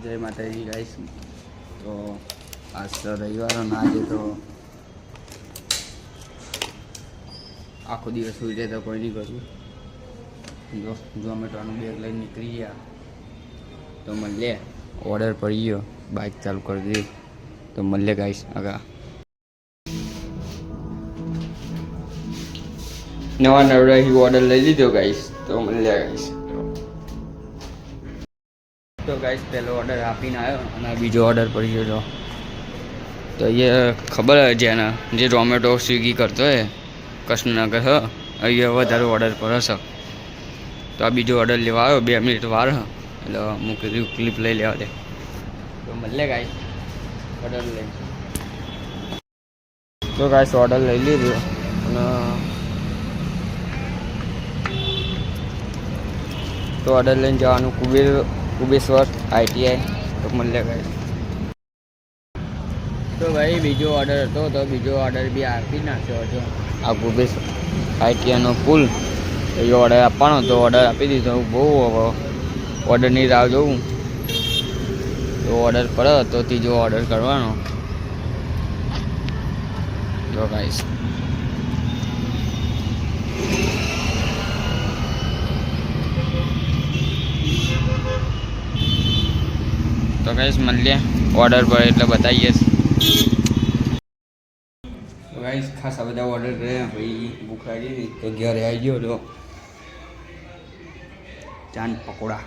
જય માતાજી ગાઈસ. તો આજ તો રવિવાર અને આજે તો આખો દિવસ સુઈ જાય તો કોઈ નહીં કરવું. જો ઝોમેટોનું બેગ લઈને નીકળી ગયા તો મળીએ. ઓર્ડર પડી ગયો, બાઇક ચાલુ કરી દીધી તો મળીએ ગાઈસ. આગળ નવા નવરાહી ઓર્ડર લઈ લીધો ગાઈસ તો મળીએ ગાઈસ. તો ગાઈસ પહેલો ઓર્ડર આપીને આવ્યો અને બીજો ઓર્ડર પડી ગયો. તો એ ખબર હોય જેને જે ઝોમેટો સ્વિગી કરતો હોય કૃષ્ણનગર અહીંયા વધારે ઓર્ડર પર હશે. તો આ બીજો ઓર્ડર લેવા આવ્યો, 2 મિનિટ વાર એટલે હું કીધું ક્લિપ લઈ લેવા દે તો મળે ગાઈસ. ઓર્ડર લઈ તો ગાઈસ ઓર્ડર લઈ લીધો અને તો ઓર્ડર લઈને જવાનું કુબેશ્વર ITI તો મળે ગાઈસ. તો ભાઈ બીજો ઓર્ડર હતો તો બીજો ઓર્ડર બી આપી નાખ્યો હતો. આ કુબેશ્વર ITIનો પુલ તો એ ઓર્ડર આપવાનો તો ઓર્ડર આપી દીધો. બહુ ઓર્ડરની રાહ જોઉં તો ઓર્ડર પડે તો ત્રીજો ઓર્ડર કરવાનો. જો ગાઈસ તો ગાઈસ મળીએ ઓર્ડર પર એટલે બતાવીએ. તો ગાઈસ ખાસા બધા ઓર્ડર કર્યા ભાઈ, ભૂખ લાગી હતી તો ઘરે આવી ગયો તો ચાંદ પકોડા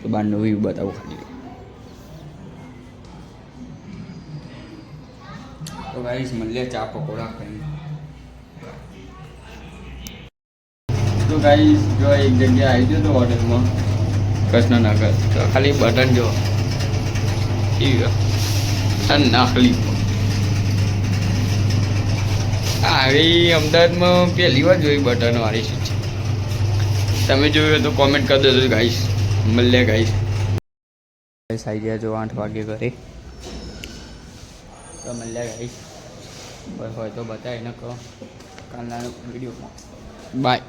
તો બહારનો વ્યૂ બતાવું ખાલી. તો ગાઈસ મળીએ ચા પકોડા ખાઈને. તો ગાઈસ જો એક જગ્યાએ આવી ગયો તો ઓર્ડરમાં કૃષ્ણનગર તો ખાલી બટન જો નાખલી આવી અમદાવાદમાં પહેલી વાર જોઈ બટન વાળી છે. તમે જોયું તો કોમેન્ટ કરી દેજો ગાઈસ. મળે ગાઈસ. ગાઈસ આવી ગયા જો 8 વાગે ઘરે તો મળે ગાઈસ. બસ હોય તો બતાવી ન કહો કાલના વિડીયોમાં. બાય.